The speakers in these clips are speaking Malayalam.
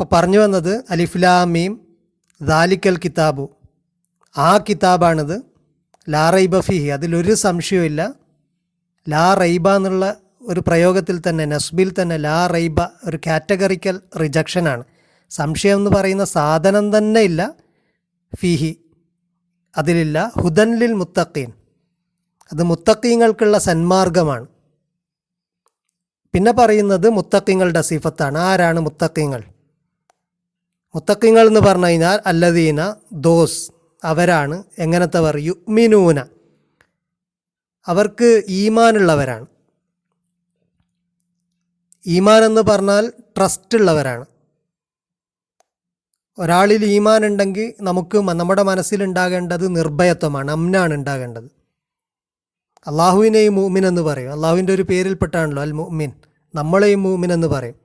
ഇപ്പോൾ പറഞ്ഞു വന്നത് അലിഫ്ലാമീം ദാലിക്കൽ കിതാബു, ആ കിതാബാണിത്, ലാ റൈബ ഫീഹി, അതിലൊരു സംശയമില്ല. ലാ റൈബ എന്നുള്ള ഒരു പ്രയോഗത്തിൽ തന്നെ, നസ്ബിൽ തന്നെ ലാ റൈബ ഒരു കാറ്റഗറിക്കൽ റിജക്ഷനാണ്. സംശയം എന്ന് പറയുന്ന സാധനം തന്നെ ഇല്ല. ഫീഹി, അതിലില്ല. ഹുദൻ ലിൽ മുത്തഖീൻ, അത് മുത്തഖീങ്ങൾക്കുള്ള സന്മാർഗമാണ്. പിന്നെ പറയുന്നത് മുത്തഖീങ്ങളുടെ സിഫത്താണ്. ആരാണ് മുത്തഖീങ്ങൾ? മുത്തഖീങ്ങൾ എന്ന് പറഞ്ഞു കഴിഞ്ഞാൽ അല്ലദീന, ദോസ്, അവരാണ്. എങ്ങനത്തെവർ? യുഅ്മിനൂന, അവർക്ക് ഈമാനുള്ളവരാണ്. ഈമാൻ എന്ന് പറഞ്ഞാൽ ട്രസ്റ്റ് ഉള്ളവരാണ്. ഒരാളിൽ ഈമാൻ ഉണ്ടെങ്കിൽ നമുക്ക് നമ്മുടെ മനസ്സിലുണ്ടാകേണ്ടത് നിർഭയത്വമാണ്, അമ്നാണ് ഉണ്ടാകേണ്ടത്. അള്ളാഹുവിനെയും മുഅ്മിൻ എന്ന് പറയും. അള്ളാഹുവിൻ്റെ ഒരു പേരിൽപ്പെട്ടാണല്ലോ അൽ മുഅ്മിൻ. നമ്മളെയും മുഅ്മിൻ എന്ന് പറയും.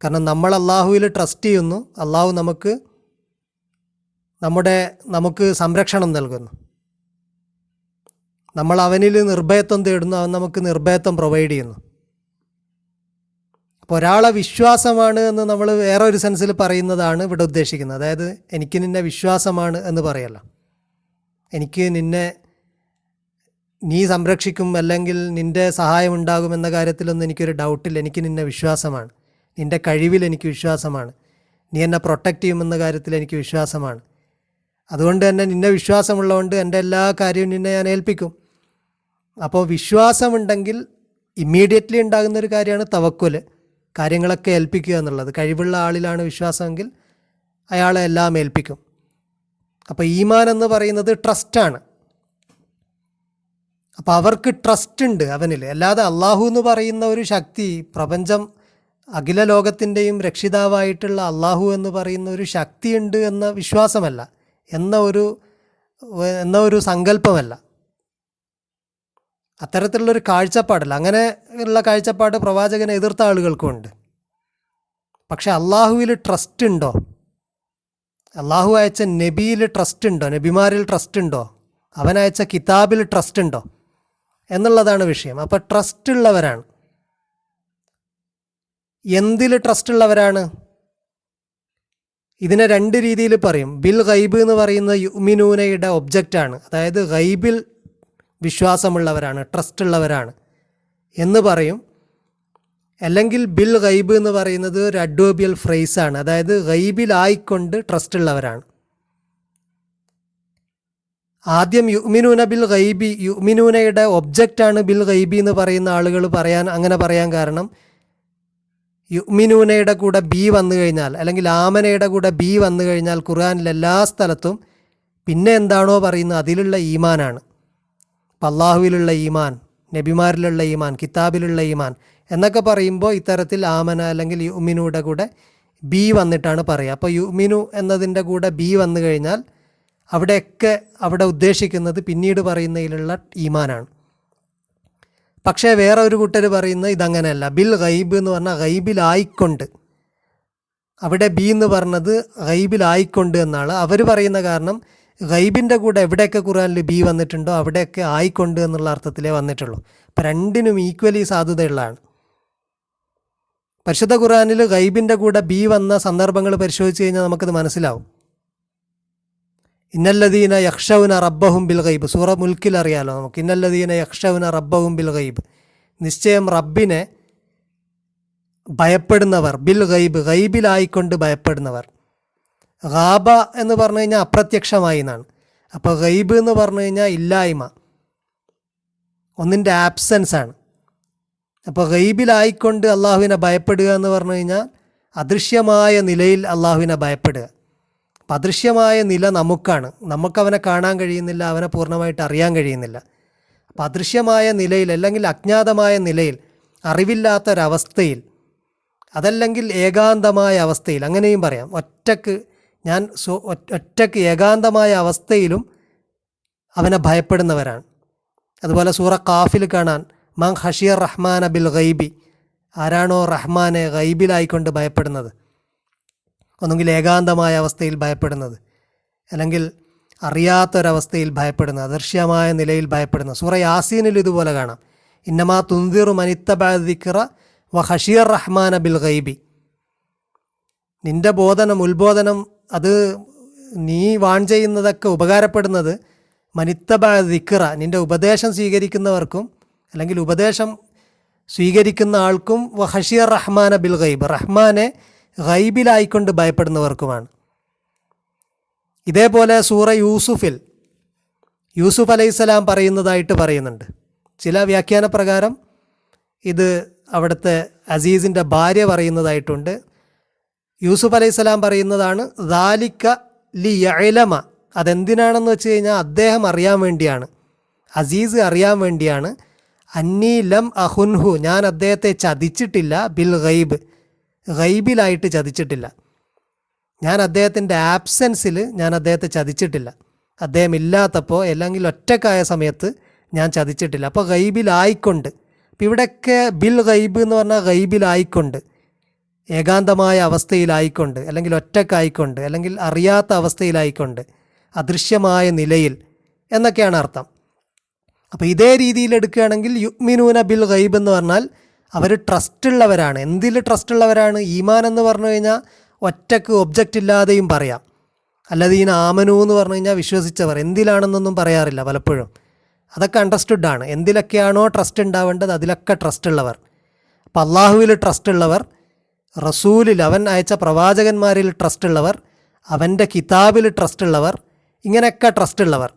കാരണം നമ്മൾ അള്ളാഹുവിൽ ട്രസ്റ്റ് ചെയ്യുന്നു, അള്ളാഹു നമുക്ക് സംരക്ഷണം നൽകുന്നു. നമ്മൾ അവനിൽ നിർഭയത്വം തേടുന്നു, അവൻ നമുക്ക് നിർഭയത്വം പ്രൊവൈഡ് ചെയ്യുന്നു. അപ്പോൾ ഒരാളെ വിശ്വാസമാണ് എന്ന് നമ്മൾ വേറെ ഒരു സെൻസിൽ പറയുന്നതാണ് ഇവിടെ ഉദ്ദേശിക്കുന്നത്. അതായത് എനിക്ക് നിന്നെ വിശ്വാസമാണ് എന്ന് പറയല്ല. എനിക്ക് നീ സംരക്ഷിക്കും, അല്ലെങ്കിൽ നിൻ്റെ സഹായം ഉണ്ടാകുമെന്ന കാര്യത്തിലൊന്നും എനിക്കൊരു ഡൗട്ടില്ല. എനിക്ക് നിന്നെ വിശ്വാസമാണ്, നിൻ്റെ കഴിവിൽ എനിക്ക് വിശ്വാസമാണ്, നീ എന്നെ പ്രൊട്ടക്റ്റ് ചെയ്യുമെന്ന കാര്യത്തിൽ എനിക്ക് വിശ്വാസമാണ്. അതുകൊണ്ട് തന്നെ നിന്നെ വിശ്വാസമുള്ളതുകൊണ്ട് എൻ്റെ എല്ലാ കാര്യവും നിന്നെ ഞാൻ ഏൽപ്പിക്കും. അപ്പോൾ വിശ്വാസമുണ്ടെങ്കിൽ ഇമ്മീഡിയറ്റ്ലി ഉണ്ടാകുന്നൊരു കാര്യമാണ് തവക്കുൽ, കാര്യങ്ങളൊക്കെ ഏൽപ്പിക്കുക എന്നുള്ളത്. കഴിവുള്ള ആളിലാണ് വിശ്വാസമെങ്കിൽ അയാളെ എല്ലാം ഏൽപ്പിക്കും. അപ്പോൾ ഈമാൻ എന്ന് പറയുന്നത് ട്രസ്റ്റാണ്. അപ്പോൾ അവർക്ക് ട്രസ്റ്റ് ഉണ്ട് അവനിൽ. അല്ലാതെ അള്ളാഹു എന്ന് പറയുന്ന ഒരു ശക്തി, പ്രപഞ്ചം അഖില ലോകത്തിൻ്റെയും രക്ഷിതാവായിട്ടുള്ള അള്ളാഹു എന്ന് പറയുന്ന ഒരു ശക്തിയുണ്ട് എന്ന വിശ്വാസമല്ല, എന്ന ഒരു സങ്കല്പമല്ല, അത്തരത്തിലുള്ളൊരു കാഴ്ചപ്പാടല്ല. അങ്ങനെ ഉള്ള കാഴ്ചപ്പാട് പ്രവാചകനെ എതിർത്ത ആളുകൾക്കുമുണ്ട്. പക്ഷെ അള്ളാഹുവിൽ ട്രസ്റ്റ് ഉണ്ടോ? അള്ളാഹു അയച്ച നബിയിൽ ട്രസ്റ്റ് ഉണ്ടോ? നബിമാരിൽ ട്രസ്റ്റ് ഉണ്ടോ? അവനയച്ച കിതാബിൽ ട്രസ്റ്റ് ഉണ്ടോ എന്നുള്ളതാണ് വിഷയം. അപ്പോൾ ട്രസ്റ്റ് ഉള്ളവരാണ്. എന്തിൽ ട്രസ്റ്റ് ഉള്ളവരാണ്? ഇതിനെ രണ്ട് രീതിയിൽ പറയും. ബിൽ ഗൈബ് എന്ന് പറയുന്ന യുഅ്മിനൂനയുടെ ഒബ്ജക്റ്റാണ്. അതായത് ഗൈബിൽ വിശ്വാസമുള്ളവരാണ്, ട്രസ്റ്റ് ഉള്ളവരാണ് എന്ന് പറയും. അല്ലെങ്കിൽ ബിൽ ഗൈബ് എന്ന് പറയുന്നത് ഒരു അഡ്വേർബിയൽ ഫ്രേസാണ്. അതായത് ഗൈബിലായിക്കൊണ്ട് ട്രസ്റ്റ് ഉള്ളവരാണ്. ആദ്യം യുഅ്മിനൂന ബിൽ ഗൈബി, യുഅ്മിനൂനയുടെ ഒബ്ജക്റ്റാണ് ബിൽ ഗൈബി എന്ന് പറയുന്ന ആളുകൾ അങ്ങനെ പറയാൻ കാരണം, യുഅ്മിനൂനയുടെ കൂടെ ബി വന്നു കഴിഞ്ഞാൽ, അല്ലെങ്കിൽ ആമനയുടെ കൂടെ ബി വന്നു കഴിഞ്ഞാൽ ഖുർആനിൽ എല്ലാ സ്ഥലത്തും പിന്നെ എന്താണോ പറയുന്നത് അതിലുള്ള ഈമാനാണ്. അപ്പം അള്ളാഹുവിലുള്ള ഈമാൻ, നബിമാരിലുള്ള ഈമാൻ, കിതാബിലുള്ള ഈമാൻ എന്നൊക്കെ പറയുമ്പോൾ ഇത്തരത്തിൽ ആമന അല്ലെങ്കിൽ യുഅ്മിനുയുടെ കൂടെ ബി വന്നിട്ടാണ് പറയുക. അപ്പോൾ യുഅ്മിനു എന്നതിൻ്റെ കൂടെ ബി വന്നു കഴിഞ്ഞാൽ അവിടെ ഉദ്ദേശിക്കുന്നത് പിന്നീട് പറയുന്നതിലുള്ള ഈമാനാണ്. പക്ഷേ വേറെ ഒരു കൂട്ടർ പറയുന്നത് ഇതങ്ങനെയല്ല. ബിൽ ഗൈബ് എന്ന് പറഞ്ഞാൽ ഗൈബിലായിക്കൊണ്ട്, അവിടെ ബി എന്ന് പറഞ്ഞത് ഗൈബിലായിക്കൊണ്ട് എന്നാണ് അവർ പറയുന്ന. കാരണം ഗൈബിൻ്റെ കൂടെ എവിടെയൊക്കെ ഖുർആനിൽ ബി വന്നിട്ടുണ്ടോ അവിടെയൊക്കെ ആയിക്കൊണ്ട് എന്നുള്ള അർത്ഥത്തിലേ വന്നിട്ടുള്ളൂ. അപ്പം രണ്ടിനും ഈക്വലി സാധുതയുള്ളതാണ്. പരിശുദ്ധ ഖുർആനിൽ ഗൈബിൻ്റെ കൂടെ ബി വന്ന സന്ദർഭങ്ങൾ പരിശോധിച്ച് കഴിഞ്ഞാൽ നമുക്കത് മനസ്സിലാവും. ഇന്നല്ലദീന യഖ്ഷൗന റബ്ബഹും ബിൽ ഗൈബ്, സൂറ മുൽക്കിൽ അറിയാലോ നമുക്ക്. ഇന്നല്ലദീന യഖ്ഷൗന റബ്ബഹും ബിൽ ഗൈബ്, നിശ്ചയം റബ്ബിനെ ഭയപ്പെടുന്നവർ, ബിൽ ഗൈബ്, ഗൈബിലായിക്കൊണ്ട് ഭയപ്പെടുന്നവർ. ഗാബ എന്ന് പറഞ്ഞു കഴിഞ്ഞാൽ അപ്രത്യക്ഷമായി എന്നാണ്. അപ്പോൾ ഗൈബ് എന്ന് പറഞ്ഞു കഴിഞ്ഞാൽ ഇല്ലായ്മ, ഒന്നിൻ്റെ ആബ്സെൻസ് ആണ്. അപ്പോൾ ഗൈബിലായിക്കൊണ്ട് അള്ളാഹുവിനെ ഭയപ്പെടുക എന്ന് പറഞ്ഞു കഴിഞ്ഞാൽ അദൃശ്യമായ നിലയിൽ അള്ളാഹുവിനെ ഭയപ്പെടുക. അപ്പം അദൃശ്യമായ നില നമുക്കാണ്, നമുക്കവനെ കാണാൻ കഴിയുന്നില്ല, അവനെ പൂർണ്ണമായിട്ട് അറിയാൻ കഴിയുന്നില്ല. അപ്പം അദൃശ്യമായ നിലയിൽ, അല്ലെങ്കിൽ അജ്ഞാതമായ നിലയിൽ, അറിവില്ലാത്തൊരവസ്ഥയിൽ, അതല്ലെങ്കിൽ ഏകാന്തമായ അവസ്ഥയിൽ, അങ്ങനെയും പറയാം. ഒറ്റക്ക് ഏകാന്തമായ അവസ്ഥയിലും അവനെ ഭയപ്പെടുന്നവരാണ്. അതുപോലെ സൂറ ഖാഫിൽ കാണാൻ മൻ ഖശിയ റഹ്മാന ബിൽ ഗൈബി, ആരാണോ റഹ്മാനെ ഗൈബിലായിക്കൊണ്ട് ഭയപ്പെടുന്നത്, ഒന്നുകിൽ ഏകാന്തമായ അവസ്ഥയിൽ ഭയപ്പെടുന്നത്, അല്ലെങ്കിൽ അറിയാത്തൊരവസ്ഥയിൽ ഭയപ്പെടുന്നത്, അദൃശ്യമായ നിലയിൽ ഭയപ്പെടുന്നത്. സൂറ യാസീനിൽ ഇതുപോലെ കാണാം. ഇന്നമാ തുൻദിറു മനിത്തബഅ ദിക്റ വ ഖശിയ റഹ്മാന ബിൽ ഗൈബി, നിൻ്റെ ബോധനം ഉത്ബോധനം അത് നീ വാൺ ചെയ്യുന്നതൊക്കെ ഉപകാരപ്പെടുന്നത് മനിത്തബ ദിക്റ, നിൻ്റെ ഉപദേശം സ്വീകരിക്കുന്നവർക്കും അല്ലെങ്കിൽ ഉപദേശം സ്വീകരിക്കുന്ന ആൾക്കും വഹഷിയ റഹ്മാന ബിൽ ഗൈബ്, റഹ്മാനെ ഗൈബിലായിക്കൊണ്ട് ഭയപ്പെടുന്നവർക്കുമാണ്. ഇതേപോലെ സൂറ യൂസുഫിൽ യൂസുഫ് അലൈഹിസ്സലാം പറയുന്നതായിട്ട് പറയുന്നുണ്ട്. ചില വ്യാഖ്യാന പ്രകാരം ഇത് അവിടുത്തെ അസീസിൻ്റെ ഭാര്യ പറയുന്നതായിട്ടുണ്ട്. യൂസുഫ് അലൈഹിസ്സലാം പറയുന്നതാണ് ദാലിക ലി യഅലമ, അതെന്തിനാണെന്ന് വെച്ച് കഴിഞ്ഞാൽ അദ്ദേഹം അറിയാൻ വേണ്ടിയാണ്, അസീസ് അറിയാൻ വേണ്ടിയാണ്. അന്നീ ലം അഹുൻഹു, ഞാൻ അദ്ദേഹത്തെ ചതിച്ചിട്ടില്ല, ബിൽ ഗൈബ്, ഗൈബിലായിട്ട് ചതിച്ചിട്ടില്ല. ഞാൻ അദ്ദേഹത്തിൻ്റെ ആബ്സെൻസിൽ ഞാൻ അദ്ദേഹത്തെ ചതിച്ചിട്ടില്ല. അദ്ദേഹം ഇല്ലാത്തപ്പോൾ അല്ലെങ്കിൽ ഒറ്റക്കായ സമയത്ത് ഞാൻ ചതിച്ചിട്ടില്ല. അപ്പോൾ ഗൈബിലായിക്കൊണ്ട്, അപ്പോൾ ഇവിടെയൊക്കെ ബിൽ ഗൈബ് എന്ന് പറഞ്ഞാൽ ഗൈബിലായിക്കൊണ്ട്, ഏകാന്തമായ അവസ്ഥയിലായിക്കൊണ്ട്, അല്ലെങ്കിൽ ഒറ്റക്കായിക്കൊണ്ട്, അല്ലെങ്കിൽ അറിയാത്ത അവസ്ഥയിലായിക്കൊണ്ട്, അദൃശ്യമായ നിലയിൽ എന്നൊക്കെയാണ് അർത്ഥം. അപ്പോൾ ഇതേ രീതിയിൽ എടുക്കുകയാണെങ്കിൽ യുഅ്മിനൂന ബിൽ ഗൈബ് എന്ന് പറഞ്ഞാൽ അവർ ട്രസ്റ്റുള്ളവരാണ്. എന്തിൽ ട്രസ്റ്റുള്ളവരാണ്? ഈമാൻ എന്ന് പറഞ്ഞു കഴിഞ്ഞാൽ ഒറ്റക്ക് ഒബ്ജക്റ്റ് ഇല്ലാതെയും പറയാം. അല്ലദീന ആമനു എന്ന് പറഞ്ഞു കഴിഞ്ഞാൽ വിശ്വസിച്ചവർ, എന്തിലാണെന്നൊന്നും പറയാറില്ല പലപ്പോഴും. അതൊക്കെ അണ്ടർസ്റ്റുഡ് ആണ്. എന്തിലൊക്കെയാണോ ട്രസ്റ്റ് ഉണ്ടാവേണ്ടത് അതിലൊക്കെ ട്രസ്റ്റ് ഉള്ളവർ. അപ്പം അള്ളാഹുവിൽ ട്രസ്റ്റ് ഉള്ളവർ, റസൂലിൽ അവൻ അയച്ച പ്രവാചകന്മാരിൽ ട്രസ്റ്റ് ഉള്ളവർ, അവൻ്റെ കിതാബിൽ ട്രസ്റ്റ് ഉള്ളവർ, ഇങ്ങനെയൊക്കെ ട്രസ്റ്റ് ഉള്ളവർ.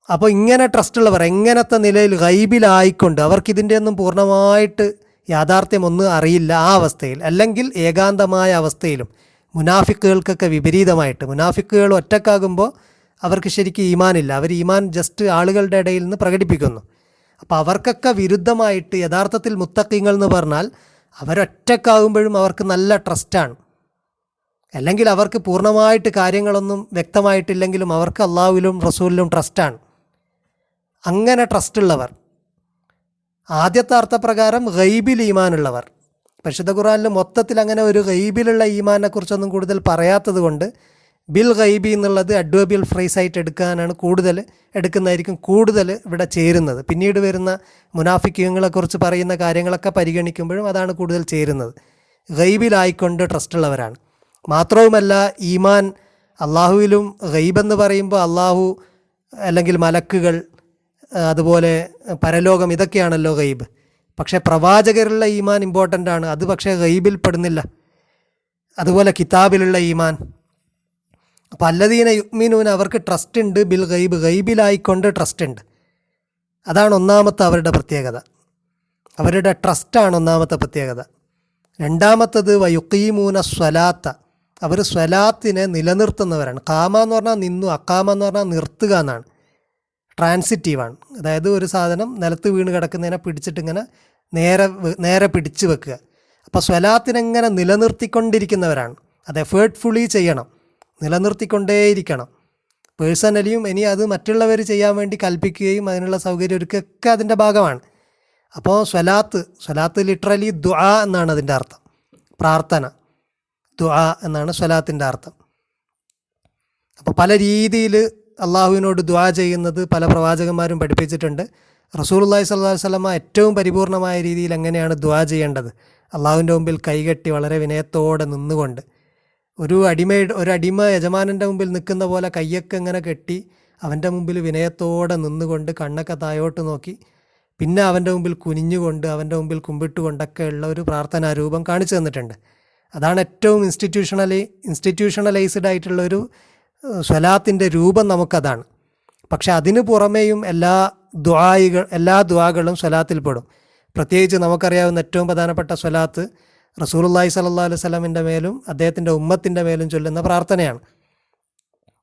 അപ്പോൾ ഇങ്ങനെ ട്രസ്റ്റ് ഉള്ളവർ എങ്ങനത്തെ നിലയിൽ ഗൈബിലായിക്കൊണ്ട്, അവർക്കിതിൻ്റെ ഒന്നും പൂർണ്ണമായിട്ട് യാഥാർത്ഥ്യമൊന്നും അറിയില്ല ആ അവസ്ഥയിൽ, അല്ലെങ്കിൽ ഏകാന്തമായ അവസ്ഥയിലും, മുനാഫിക്കുകൾക്കൊക്കെ വിപരീതമായിട്ട്. മുനാഫിക്കുകൾ ഒറ്റക്കാകുമ്പോൾ അവർക്ക് ശരിക്കും ഈമാനില്ല, അവർ ഈമാൻ ജസ്റ്റ് ആളുകളുടെ ഇടയിൽ നിന്ന് പ്രകടിപ്പിക്കുന്നു. അപ്പോൾ അവർക്കൊക്കെ വിരുദ്ധമായിട്ട് യഥാർത്ഥത്തിൽ മുത്തഖീങ്ങൾ എന്ന് പറഞ്ഞാൽ അവരൊറ്റക്കാകുമ്പോഴും അവർക്ക് നല്ല ട്രസ്റ്റാണ്. അല്ലെങ്കിൽ അവർക്ക് പൂർണ്ണമായിട്ട് കാര്യങ്ങളൊന്നും വ്യക്തമായിട്ടില്ലെങ്കിലും അവർക്ക് അള്ളാഹുവിലും റസൂലിലും ട്രസ്റ്റാണ്. അങ്ങനെ ട്രസ്റ്റുള്ളവർ, ആദ്യത്തെ അർത്ഥപ്രകാരം ഗൈബിൽ ഈമാനുള്ളവർ. പരിശുദ്ധ ഖുർആനിൽ മൊത്തത്തിൽ അങ്ങനെ ഒരു ഗൈബിലുള്ള ഈമാനെ കുറിച്ചൊന്നും കൂടുതൽ പറയാത്തത് കൊണ്ട് ബിൽ ഗൈബി എന്നുള്ളത് അഡ്വേബിയൽ ഫ്രേസായിട്ട് എടുക്കാനാണ് എടുക്കുന്നതായിരിക്കും കൂടുതൽ ഇവിടെ ചേരുന്നത്. പിന്നീട് വരുന്ന മുനാഫിക്കുകളെക്കുറിച്ച് പറയുന്ന കാര്യങ്ങളൊക്കെ പരിഗണിക്കുമ്പോഴും അതാണ് കൂടുതൽ ചേരുന്നത്. ഗൈബിലായിക്കൊണ്ട് ട്രസ്റ്റുള്ളവരാണ്. മാത്രവുമല്ല ഈമാൻ അള്ളാഹുവിലും, ഗൈബെന്ന് പറയുമ്പോൾ അള്ളാഹു അല്ലെങ്കിൽ മലക്കുകൾ, അതുപോലെ പരലോകം, ഇതൊക്കെയാണല്ലോ ഗൈബ്. പക്ഷേ പ്രവാചകരുള്ള ഈമാൻ ഇമ്പോർട്ടൻ്റ് ആണ്, അത് പക്ഷേ ഗൈബിൽ പെടുന്നില്ല. അതുപോലെ കിതാബിലുള്ള ഈമാൻ. അപ്പോൾ അല്ലദീന യുഅ്മിനൂന, അവർക്ക് ട്രസ്റ്റ് ഉണ്ട്, ബിൽ ഗൈബ്, ഗൈബിലായിക്കൊണ്ട് ട്രസ്റ്റ് ഉണ്ട്. അതാണ് ഒന്നാമത്തെ അവരുടെ പ്രത്യേകത. അവരുടെ ട്രസ്റ്റാണ് ഒന്നാമത്തെ പ്രത്യേകത. രണ്ടാമത്തത് വയുഖീമൂന സ്വലാത്ത, അവർ സ്വലാത്തിനെ നിലനിർത്തുന്നവരാണ്. കാമ എന്ന് പറഞ്ഞാൽ നിന്നു, അക്കാമ എന്ന് പറഞ്ഞാൽ നിർത്തുക എന്നാണ്. ട്രാൻസിറ്റീവാണ്. അതായത് ഒരു സാധനം നിലത്ത് വീണ് കിടക്കുന്നതിനെ പിടിച്ചിട്ട് ഇങ്ങനെ നേരെ പിടിച്ചു വെക്കുക. അപ്പോൾ സ്വലാത്തിനെങ്ങനെ നിലനിർത്തിക്കൊണ്ടിരിക്കുന്നവരാണ്. അത് എഫേർട്ട്ഫുള്ളി ചെയ്യണം, നിലനിർത്തിക്കൊണ്ടേയിരിക്കണം. പേഴ്സണലിയും ഇനി അത് മറ്റുള്ളവർ ചെയ്യാൻ വേണ്ടി കൽപ്പിക്കുകയും അതിനുള്ള സൗകര്യം ഒരുക്കൊക്കെ അതിൻ്റെ ഭാഗമാണ്. അപ്പോൾ സ്വലാത്ത് ലിറ്ററലി ദുആ എന്നാണ് അതിൻ്റെ അർത്ഥം, പ്രാർത്ഥന. ദുആ എന്നാണ് സ്വലാത്തിൻ്റെ അർത്ഥം. അപ്പോൾ പല രീതിയിൽ അള്ളാഹുവിനോട് ദുആ ചെയ്യുന്നത് പല പ്രവാചകന്മാരും പഠിപ്പിച്ചിട്ടുണ്ട്. റസൂലുള്ളാഹി സ്വല്ലല്ലാഹു അലൈഹി വസല്ലമ ഏറ്റവും പരിപൂർണമായ രീതിയിൽ എങ്ങനെയാണ് ദുആ ചെയ്യേണ്ടത്, അള്ളാഹുവിൻ്റെ മുമ്പിൽ കൈകെട്ടി വളരെ വിനയത്തോടെ നിന്നുകൊണ്ട്, ഒരു അടിമ യജമാനൻ്റെ മുമ്പിൽ നിൽക്കുന്ന പോലെ കയ്യൊക്കെ ഇങ്ങനെ കെട്ടി അവൻ്റെ മുമ്പിൽ വിനയത്തോടെ നിന്നുകൊണ്ട് കണ്ണൊക്കെ താഴോട്ട് നോക്കി, പിന്നെ അവൻ്റെ മുമ്പിൽ കുനിഞ്ഞുകൊണ്ട് അവൻ്റെ മുമ്പിൽ കുമ്പിട്ടുകൊണ്ടൊക്കെ ഉള്ള ഒരു പ്രാർത്ഥനാ രൂപം കാണിച്ചു തന്നിട്ടുണ്ട്. അതാണ് ഏറ്റവും ഇൻസ്റ്റിറ്റ്യൂഷണലൈസ്ഡ് ആയിട്ടുള്ളൊരു സ്വലാത്തിൻ്റെ രൂപം നമുക്കതാണ്. പക്ഷെ അതിനു പുറമേയും എല്ലാ ദുആകളും സ്വലാത്തിൽ പെടും. പ്രത്യേകിച്ച് നമുക്കറിയാവുന്ന ഏറ്റവും പ്രധാനപ്പെട്ട സ്വലാത്ത് റസൂലുള്ളാഹി സ്വല്ലല്ലാഹു അലൈഹി വസല്ലമിൻ്റെ മേലും അദ്ദേഹത്തിൻ്റെ ഉമ്മത്തിൻ്റെ മേലും ചൊല്ലുന്ന പ്രാർത്ഥനയാണ്.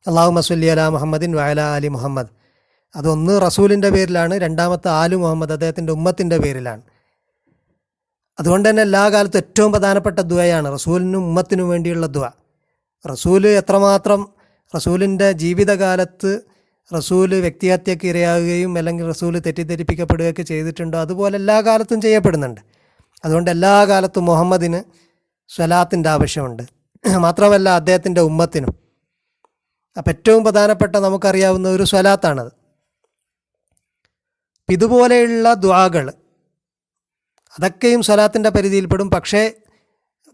അല്ലാഹുമ്മ സ്വല്ലി അലാ മുഹമ്മദിൻ വഅലാ ആലി മുഹമ്മദ്. അതൊന്ന് റസൂലിൻ്റെ പേരിലാണ്, രണ്ടാമത്തെ ആലു മുഹമ്മദ് അദ്ദേഹത്തിൻ്റെ ഉമ്മത്തിൻ്റെ പേരിലാണ്. അതുകൊണ്ട് തന്നെ എല്ലാ കാലത്തും ഏറ്റവും പ്രധാനപ്പെട്ട ദുആയാണ് റസൂലിനും ഉമ്മത്തിനും വേണ്ടിയുള്ള ദുആ. റസൂല് എത്രമാത്രം റസൂലിൻ്റെ ജീവിതകാലത്ത് റസൂല് വ്യക്തിഹത്യക്ക് ഇരയാകുകയും അല്ലെങ്കിൽ റസൂല് തെറ്റിദ്ധരിപ്പിക്കപ്പെടുകയൊക്കെ ചെയ്തിട്ടുണ്ടോ അതുപോലെ എല്ലാ കാലത്തും ചെയ്യപ്പെടുന്നുണ്ട്. അതുകൊണ്ട് എല്ലാ കാലത്തും മുഹമ്മദിന് സ്വലാത്തിൻ്റെ ആവശ്യമുണ്ട്. മാത്രമല്ല അദ്ദേഹത്തിൻ്റെ ഉമ്മത്തിനും. അപ്പം ഏറ്റവും പ്രധാനപ്പെട്ട നമുക്കറിയാവുന്ന ഒരു സ്വലാത്താണത്. ഇതുപോലെയുള്ള ദുആകൾ അതൊക്കെയും സ്വലാത്തിൻ്റെ പരിധിയിൽപ്പെടും. പക്ഷേ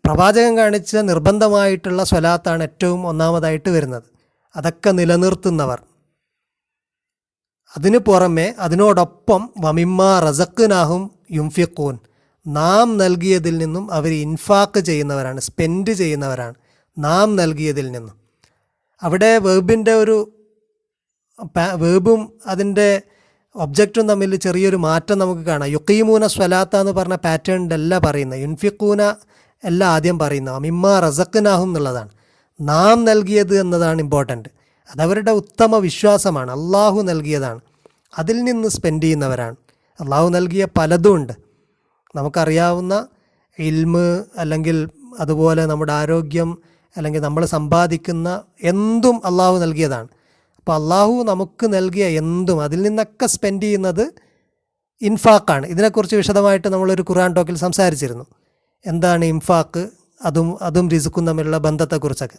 പ്രവാചകൻ കാണിച്ച നിർബന്ധമായിട്ടുള്ള സ്വലാത്താണ് ഏറ്റവും ഒന്നാമതായിട്ട് വരുന്നത്. അതൊക്കെ നിലനിർത്തുന്നവർ. അതിനു പുറമെ അതിനോടൊപ്പം വമിമ്മ റസഖ്നാഹും യുംഫിഖൂൻ, നാം നൽകിയതിൽ നിന്നും അവർ ഇൻഫാക്ക് ചെയ്യുന്നവരാണ്, സ്പെൻഡ് ചെയ്യുന്നവരാണ്. നാം നൽകിയതിൽ നിന്നും അവിടെ വേബിൻ്റെ വേബും അതിൻ്റെ ഒബ്ജക്റ്റും തമ്മിൽ ചെറിയൊരു മാറ്റം നമുക്ക് കാണാം. യുക്കീമൂന സ്വലാത്ത എന്ന് പറഞ്ഞ പാറ്റേണിലല്ല പറയുന്നത്, യുൻഫിഖൂന അല്ല ആദ്യം പറയുന്നത്, അമിമ്മ റസഖ്നാഹും എന്നുള്ളതാണ്. നാം നൽകിയത് എന്നതാണ് ഇമ്പോർട്ടൻറ്റ്. അതവരുടെ ഉത്തമ വിശ്വാസമാണ്, അള്ളാഹു നൽകിയതാണ്, അതിൽ നിന്ന് സ്പെൻഡ് ചെയ്യുന്നവരാണ്. അള്ളാഹു നൽകിയ പലതും ഉണ്ട്, നമുക്കറിയാവുന്ന ഇൽമ്, അല്ലെങ്കിൽ അതുപോലെ നമ്മുടെ ആരോഗ്യം, അല്ലെങ്കിൽ നമ്മൾ സമ്പാദിക്കുന്ന എന്തും അള്ളാഹു നൽകിയതാണ്. അപ്പോൾ അള്ളാഹു നമുക്ക് നൽകിയ എന്തും അതിൽ നിന്നൊക്കെ സ്പെൻഡ് ചെയ്യുന്നത് ഇൻഫാക്കാണ്. ഇതിനെക്കുറിച്ച് വിശദമായിട്ട് നമ്മളൊരു ഖുർആൻ ടോക്കിൽ സംസാരിച്ചിരുന്നു. എന്താണ് ഇൻഫാക്ക്, അതും റിസ്ക്കും തമ്മിലുള്ള ബന്ധത്തെക്കുറിച്ചൊക്കെ.